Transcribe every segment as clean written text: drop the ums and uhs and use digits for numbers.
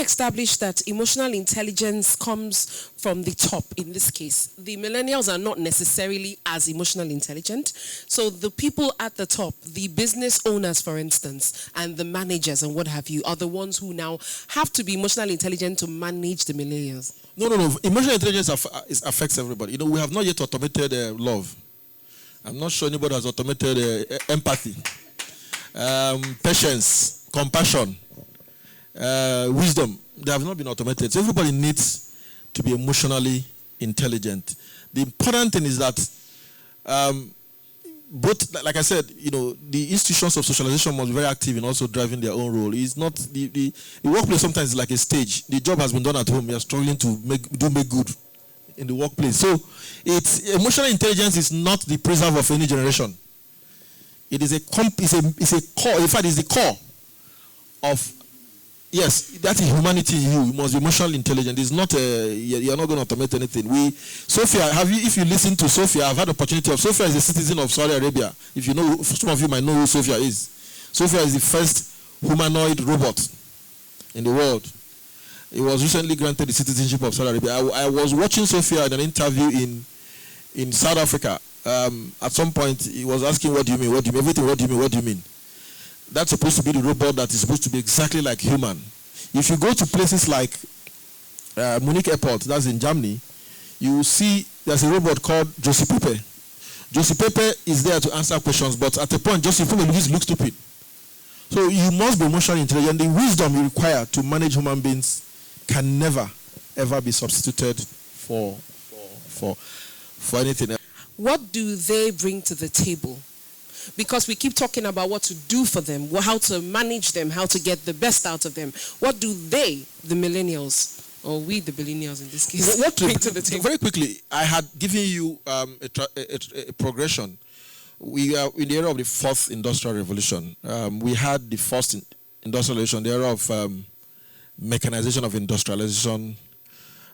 established that emotional intelligence comes from the top in this case. The millennials are not necessarily as emotionally intelligent. So the people at the top, the business owners, for instance, and the managers and what have you, are the ones who now have to be emotionally intelligent to manage the millennials. No. Emotional intelligence affects everybody. You know, we have not yet automated love. I'm not sure anybody has automated empathy, patience, compassion, wisdom. They have not been automated. So everybody needs to be emotionally intelligent. The important thing is that both, like I said, you know, the institutions of socialization must be very active in also driving their own role. It's not the workplace sometimes is like a stage. The job has been done at home. You are struggling to make good in the workplace. So it's emotional intelligence is not the preserve of any generation. It is a core. In fact, it's the core of, yes, that's humanity in you. You must be emotionally intelligent. It's not you're not going to automate anything. Sophia, if you listen to Sophia, I've had the opportunity of, Sophia is a citizen of Saudi Arabia. If you know, some of you might know who Sophia is. Sophia is the first humanoid robot in the world. It was recently granted the citizenship of Saudi Arabia. I was watching Sophia in an interview in South Africa. At some point, he was asking, what do you mean? What do you mean? Everything, what do you mean? What do you mean? That's supposed to be the robot that is supposed to be exactly like human. If you go to places like Munich Airport, that's in Germany, you will see there's a robot called Josie Pepe. Josie Pepe is there to answer questions, but at a point, Josie Pepe looks stupid. So you must be emotionally intelligent. The wisdom you require to manage human beings can never, ever be substituted for anything else. What do they bring to the table? Because we keep talking about what to do for them, how to manage them, how to get the best out of them. What do they, the millennials, or we, the millennials in this case, bring to the table? Very quickly, I had given you a progression. We are in the era of the fourth industrial revolution. We had the first industrial revolution, the era of mechanization of industrialization,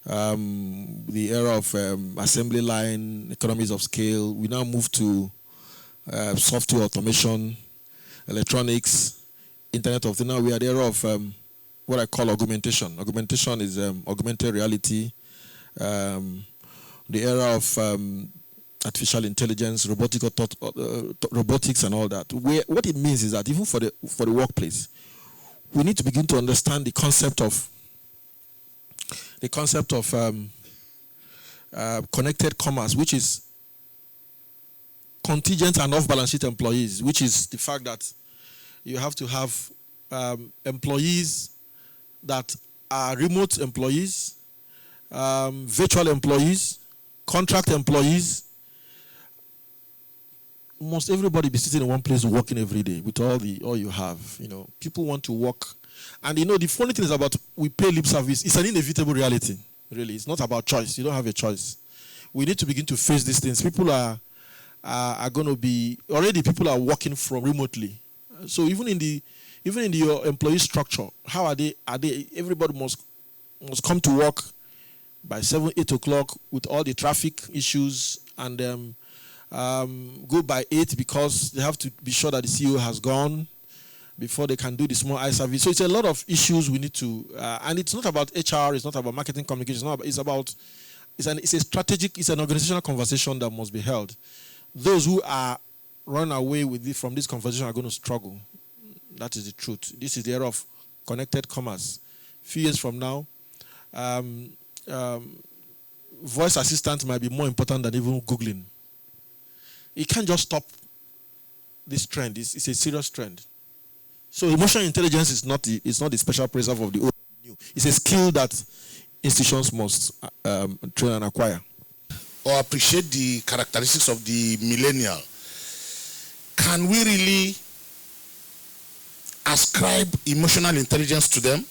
the era of assembly line, economies of scale. We now move to software automation, electronics, Internet of Things. Now we are the era of what I call augmentation. Augmentation is augmented reality, the era of artificial intelligence, robotics and all that. What it means is that even for the workplace, we need to begin to understand the concept of connected commerce, which is contingent and off-balance sheet employees, which is the fact that you have to have employees that are remote employees, virtual employees, contract employees. Must everybody be sitting in one place working every day with all you have? You know, people want to work. And you know, the funny thing is about we pay lip service. It's an inevitable reality, really. It's not about choice. You don't have a choice. We need to begin to face these things. People are going to be, already people are working from remotely. So even in your employee structure, how are they, everybody must come to work by 7, 8 o'clock with all the traffic issues and go by 8 because they have to be sure that the CEO has gone before they can do the small eye service. So it's a lot of issues we need to, and it's not about HR, it's not about marketing communication, it's a strategic, it's an organizational conversation that must be held. Those who are run away from this conversation are going to struggle. That is the truth. This is the era of connected commerce. A few years from now, voice assistant might be more important than even Googling. You can't just stop this trend. It's a serious trend. So emotional intelligence is not the special preserve of the old or the new. It's a skill that institutions must train and acquire. Or appreciate the characteristics of the millennial. Can we really ascribe emotional intelligence to them?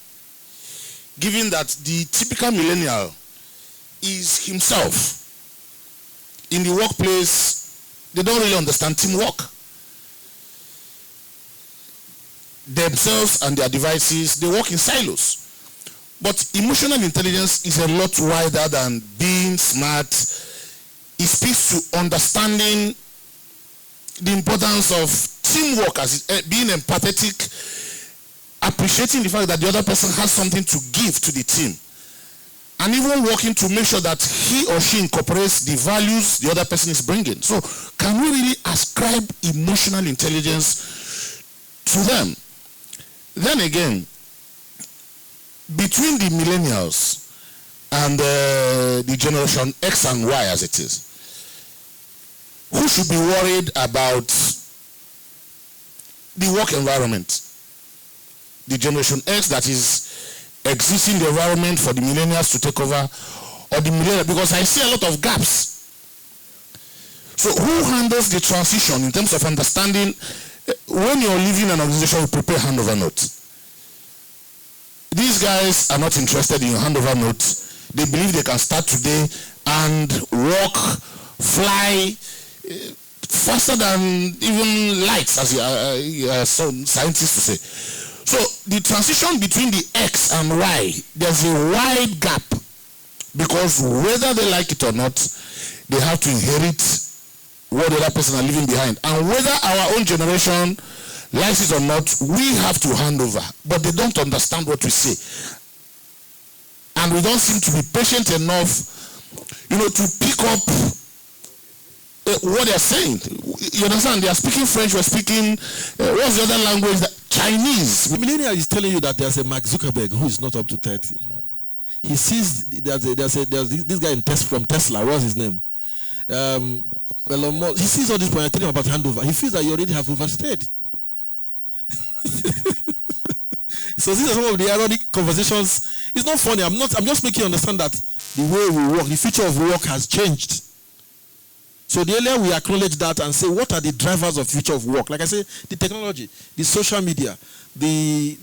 Given that the typical millennial is himself. In the workplace, they don't really understand teamwork. Themselves and their devices, they work in silos. But emotional intelligence is a lot wider than being smart. It speaks to understanding the importance of teamwork, as being empathetic, appreciating the fact that the other person has something to give to the team, and even working to make sure that he or she incorporates the values the other person is bringing. So can we really ascribe emotional intelligence to them? Then again, between the millennials and the generation X and Y as it is, who should be worried about the work environment? The generation X that is existing the environment for the millennials to take over, or the millennials, because I see a lot of gaps. So who handles the transition in terms of understanding when you're leaving an organization, you prepare handover notes? These guys are not interested in handover notes. They believe they can start today and walk, fly faster than even lights, as some scientists will say. So the transition between the X and Y, there's a wide gap, because whether they like it or not, they have to inherit what the other person are leaving behind. And whether our own generation likes it or not, we have to hand over. But they don't understand what we say. And we don't seem to be patient enough, to pick up what they're saying. You understand? They are speaking French, we're speaking, what's the other language? Chinese. The millennial is telling you that there's a Mark Zuckerberg who is not up to 30. He sees there's this guy from Tesla. What's his name? Elon Musk. He sees all this point. I tell him about handover. He feels that you already have overstayed. So these are some of the ironic conversations. It's not funny. I'm just making you understand that the way we work, the future of work has changed. So the earlier we acknowledge that and say, what are the drivers of future of work? Like I say, the technology, the social media, the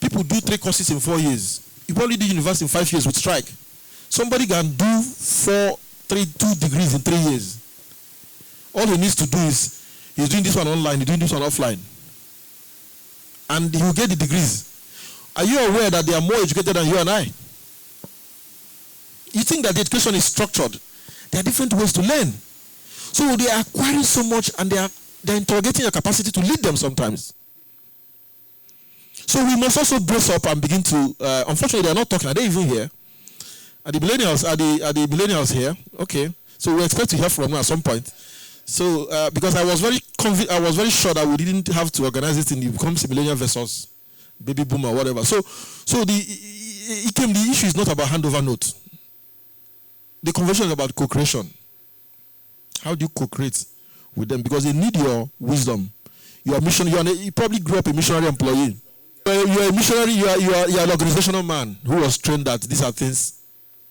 people do 3 courses in 4 years. You probably do university in 5 years with strike. Somebody can do 2 degrees in 3 years. All he needs to do is, he's doing this one online, he's doing this one offline. And he will get the degrees. Are you aware that they are more educated than you and I? You think that the education is structured. There are different ways to learn. So they are acquiring so much, and they're interrogating your capacity to lead them sometimes. So we must also brace up and begin to, unfortunately they are not talking. Are they even here? Are the millennials here? Okay. So we expect to hear from them at some point. So because I was very sure that we didn't have to organize it in the becomes millennial versus baby boomer or whatever. So the issue is not about handover note. The conversation is about co-creation. How do you co-create with them? Because they need your wisdom, your mission. You probably grew up a missionary employee. You're a missionary. You're an organizational man who was trained that these are things,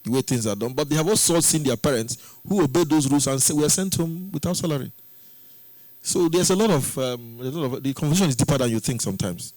the way things are done. But they have also seen their parents who obeyed those rules and were sent home without salary. So there's a lot of the conversation is deeper than you think sometimes.